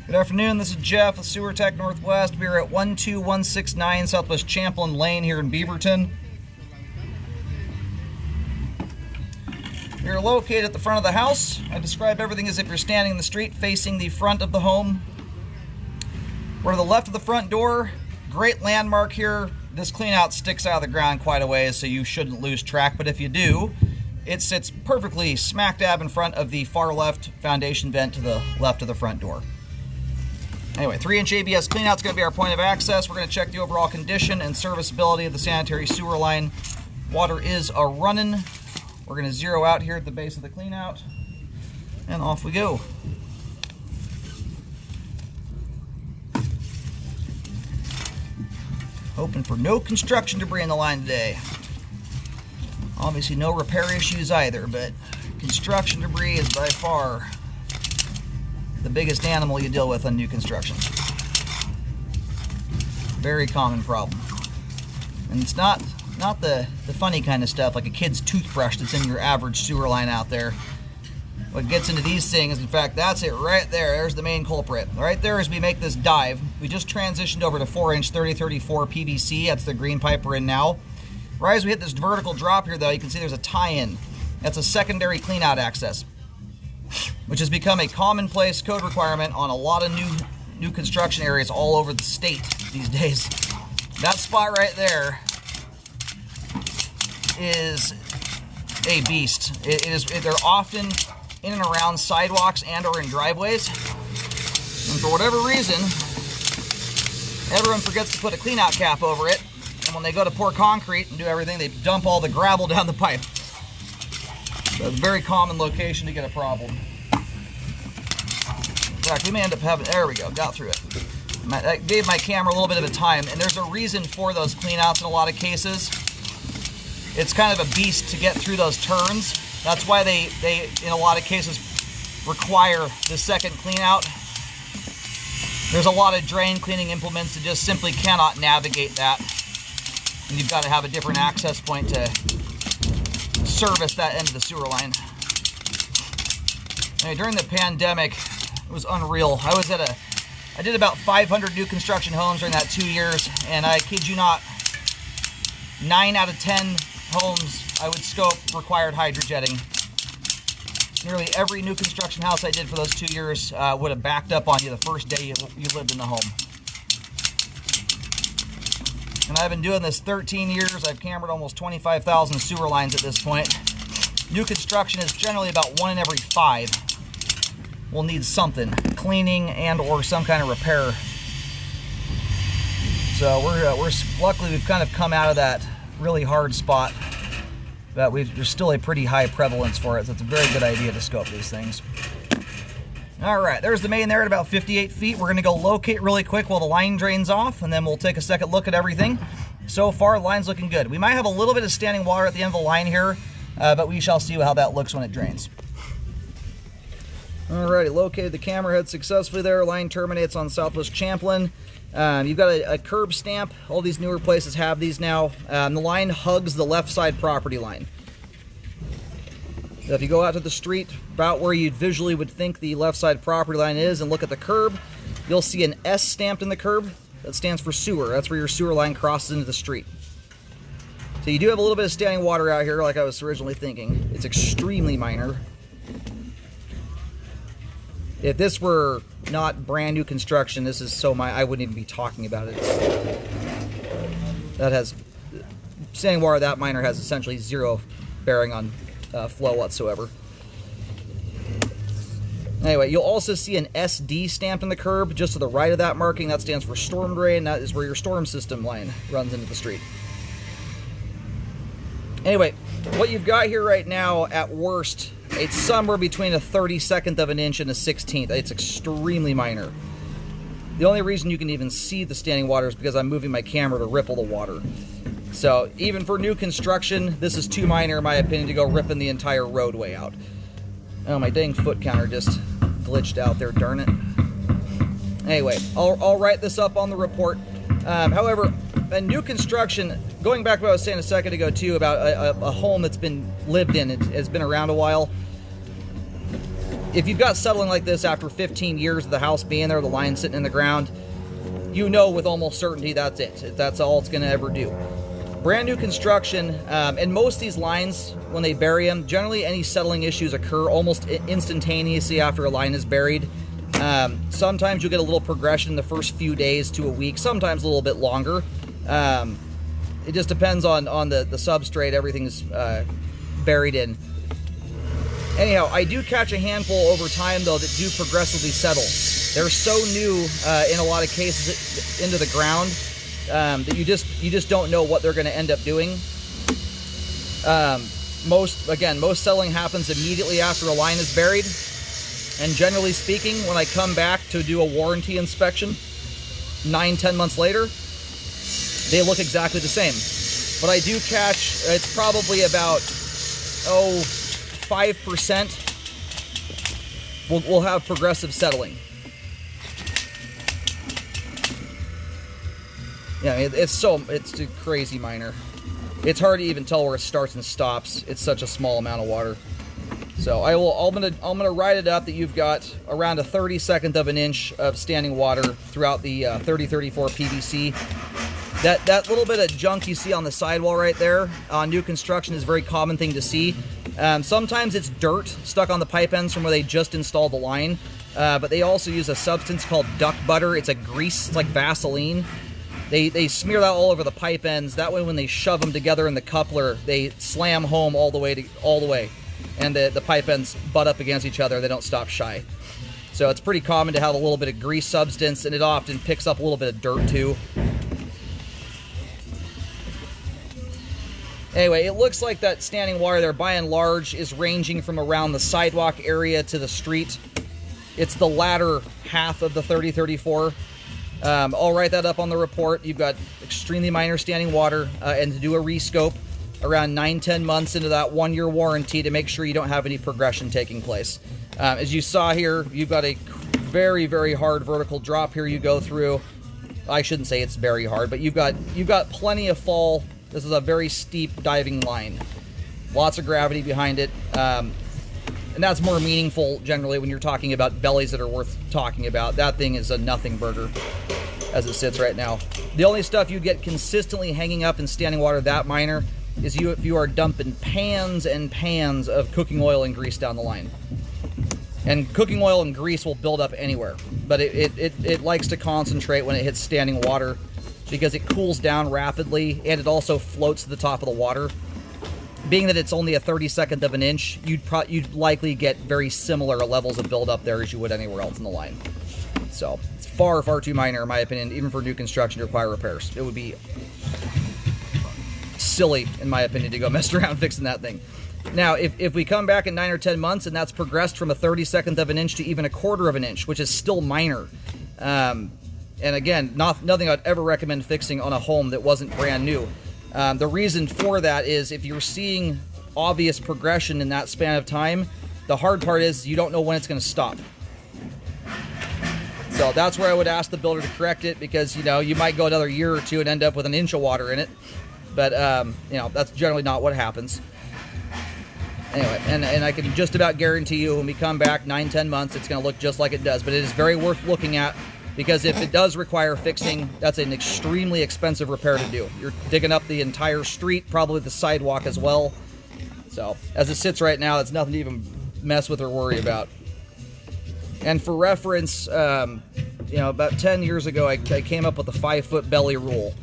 Good afternoon, this is Jeff with Sewer Tech Northwest. We're at 12169 Southwest Champlain Lane here in Beaverton. We're located at the front of the house. I describe everything as if you're standing in the street facing the front of the home. We're to the left of the front door. Great landmark here. This cleanout sticks out of the ground quite a ways, so you shouldn't lose track, but if you do, it sits perfectly smack dab in front of the far left foundation vent to the left of the front door. Anyway, 3-inch ABS cleanout is going to be our point of access. We're going to check the overall condition and serviceability of the sanitary sewer line. Water is running. We're going to zero out here at the base of the cleanout, and off we go. Hoping for no construction debris in the line today. Obviously no repair issues either, but construction debris is by far the biggest animal you deal with on new construction. Very common problem. And it's not the funny kind of stuff like a kid's toothbrush that's in your average sewer line out there. What gets into these things, in fact, that's it right there. There's the main culprit. Right there as we make this dive. We just transitioned over to 4-inch 3034 PVC. That's the green pipe we're in now. Right as we hit this vertical drop here, though, you can see there's a tie-in. That's a secondary cleanout access, which has become a commonplace code requirement on a lot of new construction areas all over the state these days. That spot right there is a beast. They're often in and around sidewalks and or in driveways. And for whatever reason, everyone forgets to put a cleanout cap over it. And when they go to pour concrete and do everything, they dump all the gravel down the pipe. So it's a very common location to get a problem. In fact, we may end up having, there we go, got through it. That gave my camera a little bit of a time, and there's a reason for those cleanouts in a lot of cases. It's kind of a beast to get through those turns. That's why they in a lot of cases require the second cleanout. There's a lot of drain cleaning implements that just simply cannot navigate that. And you've got to have a different access point to service that end of the sewer line. Anyway, during the pandemic, it was unreal. I did about 500 new construction homes during that 2 years, and I kid you not, 9 out of 10 homes I would scope required hydrojetting. Nearly every new construction house I did for those 2 years would have backed up on you the first day you lived in the home. And I've been doing this 13 years. I've cambered almost 25,000 sewer lines at this point. New construction is generally about 1 in every 5 will need something, cleaning and or some kind of repair. So we're luckily we've kind of come out of that really hard spot, but there's still a pretty high prevalence for it, so it's a very good idea to scope these things. All right, there's the main there at about 58 feet. We're gonna go locate really quick while the line drains off, and then we'll take a second look at everything. So far, the line's looking good. We might have a little bit of standing water at the end of the line here, but we shall see how that looks when it drains. Alrighty, located the camera head successfully there. Line terminates on Southwest Champlain. You've got a curb stamp. All these newer places have these now. The line hugs the left side property line. So if you go out to the street, about where you visually would think the left side property line is, and look at the curb, you'll see an S stamped in the curb. That stands for sewer. That's where your sewer line crosses into the street. So you do have a little bit of standing water out here like I was originally thinking. It's extremely minor. If this were not brand new construction, this is so I wouldn't even be talking about it. That has standing water that minor has essentially zero bearing on flow whatsoever. Anyway, you'll also see an SD stamped in the curb just to the right of that marking. That stands for storm drain. That is where your storm system line runs into the street. Anyway, what you've got here right now, at worst, it's somewhere between a 32nd of an inch and a 16th. It's extremely minor. The only reason you can even see the standing water is because I'm moving my camera to ripple the water. So even for new construction, this is too minor, in my opinion, to go ripping the entire roadway out. Oh, my dang foot counter just glitched out there, darn it. Anyway, I'll write this up on the report. However, a new construction, going back to what I was saying a second ago too about a home that's been lived in, it has been around a while. if you've got settling like this after 15 years of the house being there, the line sitting in the ground, you know with almost certainty that's it. That's all it's going to ever do. Brand new construction, and most of these lines, when they bury them, generally any settling issues occur almost instantaneously after a line is buried. Sometimes you'll get a little progression the first few days to a week, sometimes a little bit longer. It just depends on the substrate everything's buried in. Anyhow, I do catch a handful over time, though, that do progressively settle. They're so new in a lot of cases into the ground that you just don't know what they're going to end up doing. Most settling happens immediately after a line is buried. And generally speaking, when I come back to do a warranty inspection 9-10 months later, they look exactly the same. But I do catch, it's probably about 5% will have progressive settling. Yeah, it's a crazy miner. It's hard to even tell where it starts and stops. It's such a small amount of water. So I'm gonna write it up that you've got around a 32nd of an inch of standing water throughout the 3034 PVC. That little bit of junk you see on the sidewall right there on new construction is a very common thing to see. Sometimes it's dirt stuck on the pipe ends from where they just installed the line, but they also use a substance called duck butter. It's a grease, it's like Vaseline. They smear that all over the pipe ends. That way when they shove them together in the coupler, they slam home all the way. And the pipe ends butt up against each other. They don't stop shy. So it's pretty common to have a little bit of grease substance, and it often picks up a little bit of dirt too. Anyway, it looks like that standing water there, by and large, is ranging from around the sidewalk area to the street. It's the latter half of the 3034. I'll write that up on the report. You've got extremely minor standing water, and to do a rescope around 9-10 months into that 1-year warranty to make sure you don't have any progression taking place. As you saw here, you've got a very, very hard vertical drop here you go through. I shouldn't say it's very hard, but you've got plenty of fall. This is a very steep diving line. Lots of gravity behind it. And that's more meaningful generally when you're talking about bellies that are worth talking about. That thing is a nothing burger as it sits right now. The only stuff you get consistently hanging up in standing water that minor is if you are dumping pans and pans of cooking oil and grease down the line. And cooking oil and grease will build up anywhere, but it likes to concentrate when it hits standing water because it cools down rapidly and it also floats to the top of the water. Being that it's only a 32nd of an inch, you'd likely get very similar levels of buildup there as you would anywhere else in the line. So it's far, far too minor in my opinion, even for new construction to require repairs. It would be silly, in my opinion, to go mess around fixing that thing. Now, if we come back in 9 or 10 months and that's progressed from a 32nd of an inch to even a 1/4 of an inch, which is still minor, and again, nothing I'd ever recommend fixing on a home that wasn't brand new. The reason for that is if you're seeing obvious progression in that span of time, the hard part is you don't know when it's going to stop. So that's where I would ask the builder to correct it because, you might go another year or two and end up with an inch of water in it. But, that's generally not what happens. Anyway, and I can just about guarantee you when we come back 9-10 months, it's going to look just like it does. But it is very worth looking at because if it does require fixing, that's an extremely expensive repair to do. You're digging up the entire street, probably the sidewalk as well. So, as it sits right now, it's nothing to even mess with or worry about. And for reference, about 10 years ago, I came up with a 5-foot belly rule.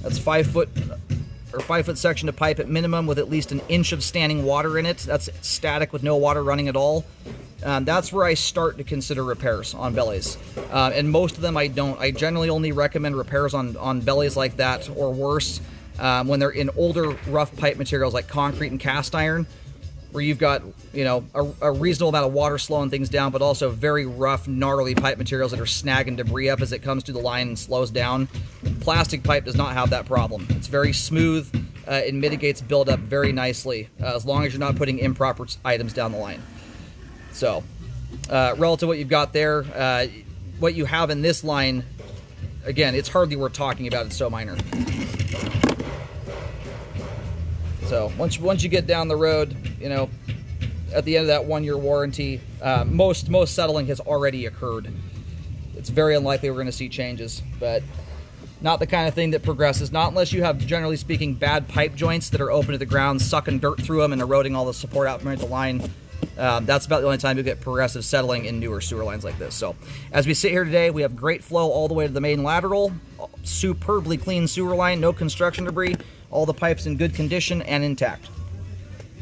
That's 5 foot section of pipe at minimum with at least an inch of standing water in it. That's static with no water running at all. That's where I start to consider repairs on bellies. And most of them I don't. I generally only recommend repairs on bellies like that or worse when they're in older rough pipe materials like concrete and cast iron, where you've got, a reasonable amount of water slowing things down, but also very rough, gnarly pipe materials that are snagging debris up as it comes through the line and slows down. Plastic pipe does not have that problem. It's very smooth. It mitigates buildup very nicely, as long as you're not putting improper items down the line. So, relative to what you've got there, what you have in this line, again, it's hardly worth talking about. It's so minor. So once you get down the road, at the end of that 1-year warranty, most settling has already occurred. It's very unlikely we're going to see changes, but not the kind of thing that progresses. Not unless you have, generally speaking, bad pipe joints that are open to the ground, sucking dirt through them and eroding all the support out from the line. That's about the only time you get progressive settling in newer sewer lines like this. So as we sit here today, we have great flow all the way to the main lateral, superbly clean sewer line, no construction debris, all the pipes in good condition and intact.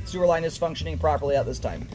Sewer line is functioning properly at this time.